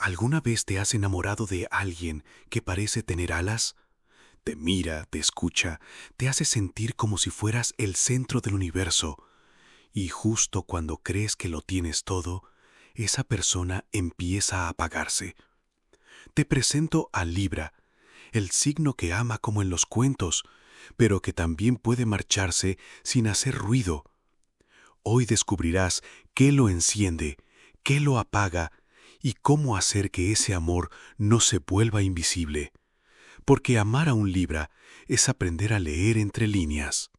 ¿Alguna vez te has enamorado de alguien que parece tener alas? Te mira, te escucha, te hace sentir como si fueras el centro del universo. Y justo cuando crees que lo tienes todo, esa persona empieza a apagarse. Te presento a Libra, el signo que ama como en los cuentos, pero que también puede marcharse sin hacer ruido. Hoy descubrirás qué lo enciende, qué lo apaga y cómo hacer que ese amor no se vuelva invisible. Porque amar a un Libra es aprender a leer entre líneas.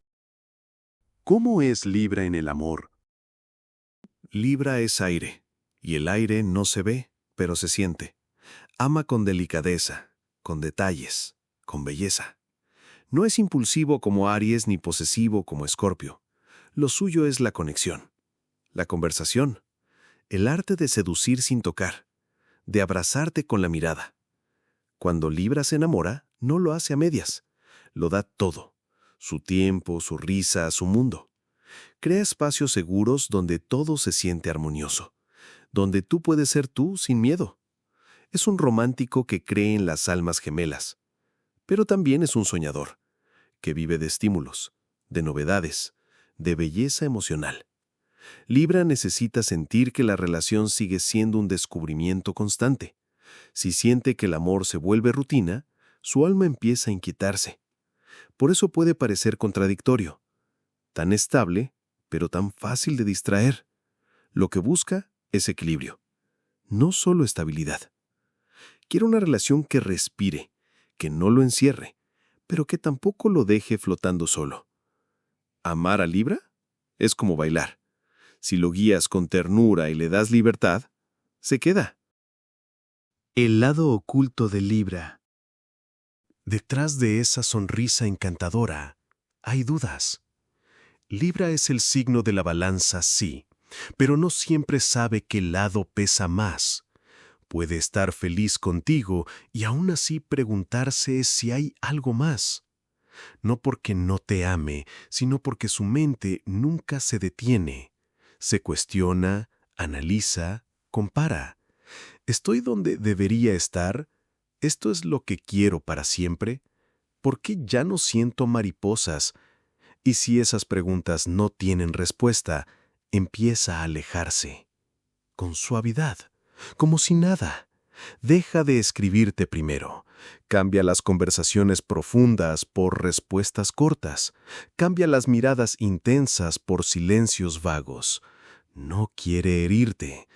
¿Cómo es Libra en el amor? Libra es aire, y el aire no se ve, pero se siente. Ama con delicadeza, con detalles, con belleza. No es impulsivo como Aries ni posesivo como Escorpio. Lo suyo es la conexión, la conversación, el arte de seducir sin tocar, de abrazarte con la mirada. Cuando Libra se enamora, no lo hace a medias. Lo da todo, su tiempo, su risa, su mundo. Crea espacios seguros donde todo se siente armonioso, donde tú puedes ser tú sin miedo. Es un romántico que cree en las almas gemelas, pero también es un soñador, que vive de estímulos, de novedades, de belleza emocional. Libra necesita sentir que la relación sigue siendo un descubrimiento constante. Si siente que el amor se vuelve rutina, su alma empieza a inquietarse. Por eso puede parecer contradictorio, tan estable, pero tan fácil de distraer. Lo que busca es equilibrio, no solo estabilidad. Quiere una relación que respire, que no lo encierre, pero que tampoco lo deje flotando solo. Amar a Libra es como bailar. Si lo guías con ternura y le das libertad, se queda. El lado oculto de Libra. Detrás de esa sonrisa encantadora, hay dudas. Libra es el signo de la balanza, sí, pero no siempre sabe qué lado pesa más. Puede estar feliz contigo y aún así preguntarse si hay algo más. No porque no te ame, sino porque su mente nunca se detiene. Se cuestiona, analiza, compara. ¿Estoy donde debería estar? ¿Esto es lo que quiero para siempre? ¿Por qué ya no siento mariposas? Y si esas preguntas no tienen respuesta, empieza a alejarse. Con suavidad, como si nada. Deja de escribirte primero. Cambia las conversaciones profundas por respuestas cortas. Cambia las miradas intensas por silencios vagos. No quiere herirte,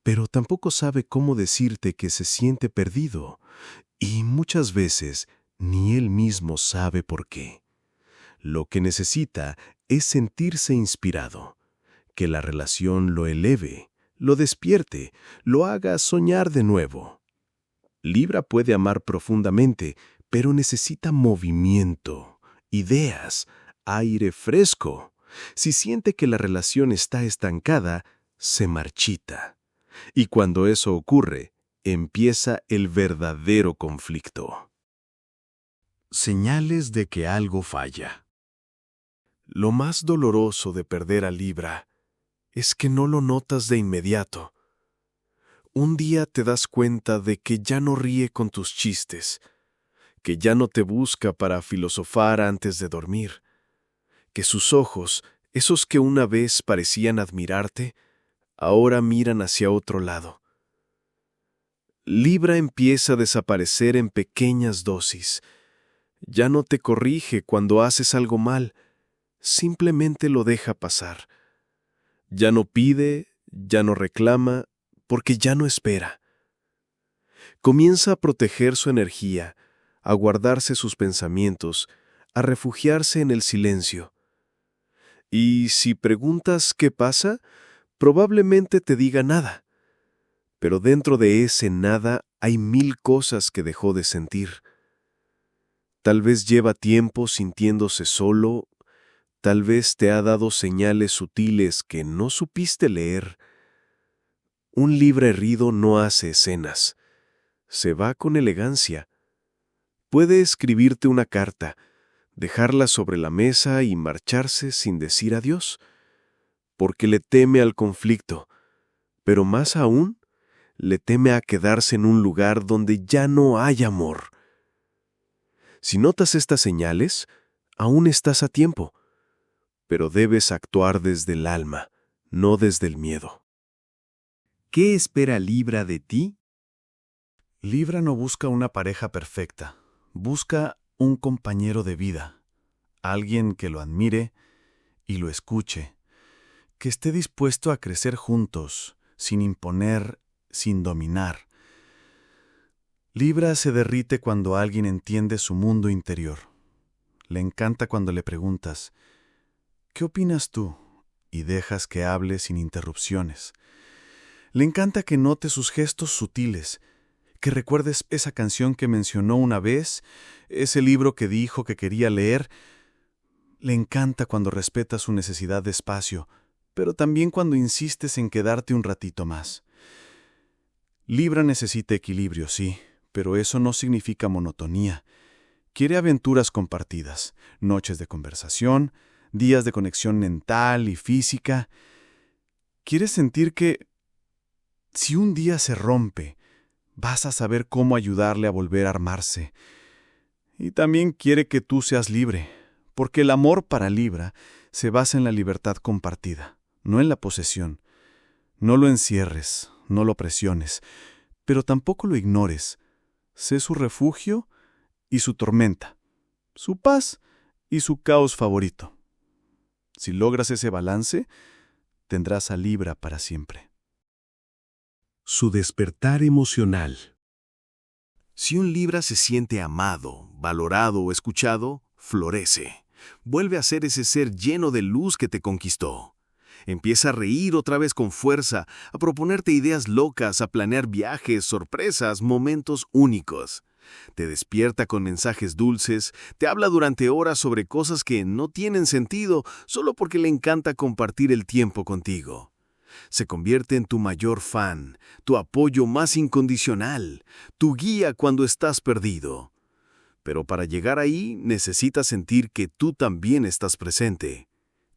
pero tampoco sabe cómo decirte que se siente perdido. Y muchas veces ni él mismo sabe por qué. Lo que necesita es sentirse inspirado, que la relación lo eleve, lo despierte, lo haga soñar de nuevo. Libra puede amar profundamente, pero necesita movimiento, ideas, aire fresco. Si siente que la relación está estancada, se marchita. Y cuando eso ocurre, empieza el verdadero conflicto. Señales de que algo falla. Lo más doloroso de perder a Libra es que no lo notas de inmediato. Un día te das cuenta de que ya no ríe con tus chistes, que ya no te busca para filosofar antes de dormir, que sus ojos, esos que una vez parecían admirarte, ahora miran hacia otro lado. Libra empieza a desaparecer en pequeñas dosis. Ya no te corrige cuando haces algo mal, simplemente lo deja pasar. Ya no pide, ya no reclama, porque ya no espera. Comienza a proteger su energía, a guardarse sus pensamientos, a refugiarse en el silencio. Y si preguntas qué pasa, probablemente te diga nada. Pero dentro de ese nada hay mil cosas que dejó de sentir. Tal vez lleva tiempo sintiéndose solo, tal vez te ha dado señales sutiles que no supiste leer. Un Libra herido no hace escenas. Se va con elegancia. Puede escribirte una carta, dejarla sobre la mesa y marcharse sin decir adiós, porque le teme al conflicto, pero más aún, le teme a quedarse en un lugar donde ya no hay amor. Si notas estas señales, aún estás a tiempo, pero debes actuar desde el alma, no desde el miedo. ¿Qué espera Libra de ti? Libra no busca una pareja perfecta, busca un compañero de vida, alguien que lo admire y lo escuche, que esté dispuesto a crecer juntos, sin imponer, sin dominar. Libra se derrite cuando alguien entiende su mundo interior. Le encanta cuando le preguntas, ¿qué opinas tú? Y dejas que hable sin interrupciones. Le encanta que notes sus gestos sutiles, que recuerdes esa canción que mencionó una vez, ese libro que dijo que quería leer. Le encanta cuando respetas su necesidad de espacio, pero también cuando insistes en quedarte un ratito más. Libra necesita equilibrio, sí, pero eso no significa monotonía. Quiere aventuras compartidas, noches de conversación, días de conexión mental y física. Quiere sentir que, si un día se rompe, vas a saber cómo ayudarle a volver a armarse. Y también quiere que tú seas libre, porque el amor para Libra se basa en la libertad compartida, no en la posesión. No lo encierres, no lo presiones, pero tampoco lo ignores. Sé su refugio y su tormenta, su paz y su caos favorito. Si logras ese balance, tendrás a Libra para siempre. Su despertar emocional. Si un Libra se siente amado, valorado o escuchado, florece. Vuelve a ser ese ser lleno de luz que te conquistó. Empieza a reír otra vez con fuerza, a proponerte ideas locas, a planear viajes, sorpresas, momentos únicos. Te despierta con mensajes dulces, te habla durante horas sobre cosas que no tienen sentido solo porque le encanta compartir el tiempo contigo. Se convierte en tu mayor fan, tu apoyo más incondicional, tu guía cuando estás perdido. Pero para llegar ahí necesitas sentir que tú también estás presente,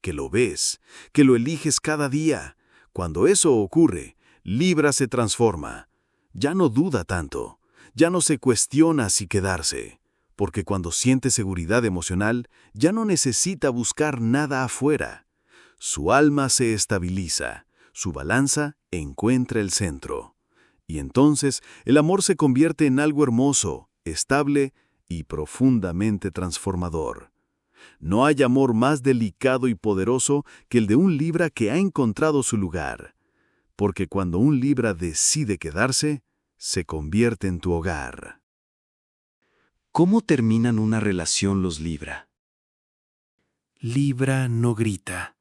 que lo ves, que lo eliges cada día. Cuando eso ocurre, Libra se transforma. Ya no duda tanto, ya no se cuestiona si quedarse, porque cuando siente seguridad emocional, ya no necesita buscar nada afuera. Su alma se estabiliza, su balanza encuentra el centro. Y entonces el amor se convierte en algo hermoso, estable y profundamente transformador. No hay amor más delicado y poderoso que el de un Libra que ha encontrado su lugar, porque cuando un Libra decide quedarse, se convierte en tu hogar. ¿Cómo terminan una relación los Libra? Libra no grita,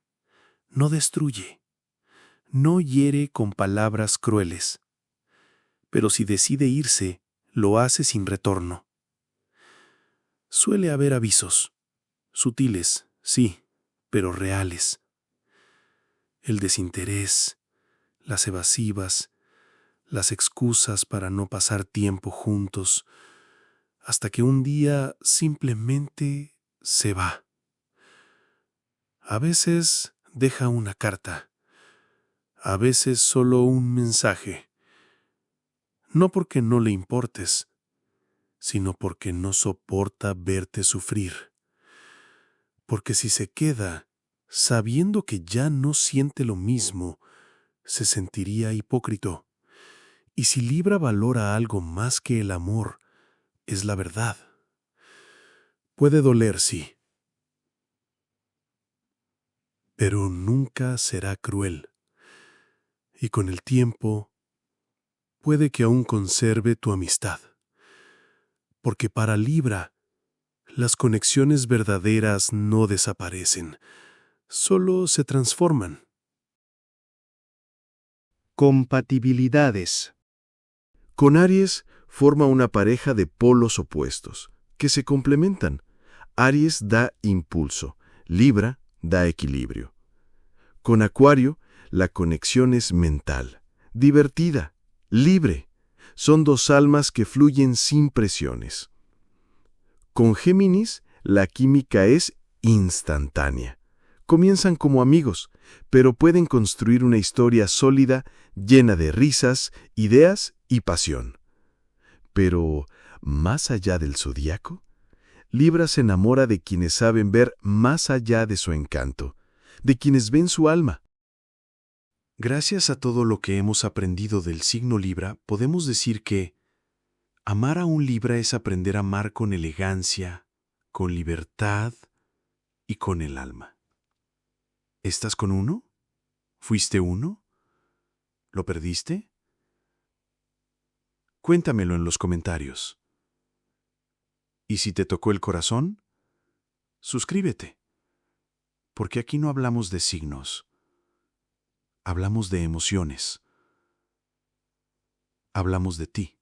no destruye, no hiere con palabras crueles. Pero si decide irse, lo hace sin retorno. Suele haber avisos, sutiles, sí, pero reales. El desinterés, las evasivas, las excusas para no pasar tiempo juntos, hasta que un día simplemente se va. A veces deja una carta, a veces solo un mensaje. No porque no le importes, sino porque no soporta verte sufrir. Porque si se queda, sabiendo que ya no siente lo mismo, se sentiría hipócrita. Y si Libra valora algo más que el amor, es la verdad. Puede doler, sí, pero nunca será cruel. Y con el tiempo, puede que aún conserve tu amistad. Porque para Libra, las conexiones verdaderas no desaparecen, solo se transforman. Compatibilidades. Con Aries forma una pareja de polos opuestos, que se complementan. Aries da impulso, Libra da equilibrio. Con Acuario, la conexión es mental, divertida, libre. Son dos almas que fluyen sin presiones. Con Géminis, la química es instantánea. Comienzan como amigos, pero pueden construir una historia sólida, llena de risas, ideas y pasión. Pero, más allá del zodiaco, Libra se enamora de quienes saben ver más allá de su encanto, de quienes ven su alma. Gracias a todo lo que hemos aprendido del signo Libra, podemos decir que amar a un Libra es aprender a amar con elegancia, con libertad y con el alma. ¿Estás con uno? ¿Fuiste uno? ¿Lo perdiste? Cuéntamelo en los comentarios. Y si te tocó el corazón, suscríbete, porque aquí no hablamos de signos, hablamos de emociones, hablamos de ti.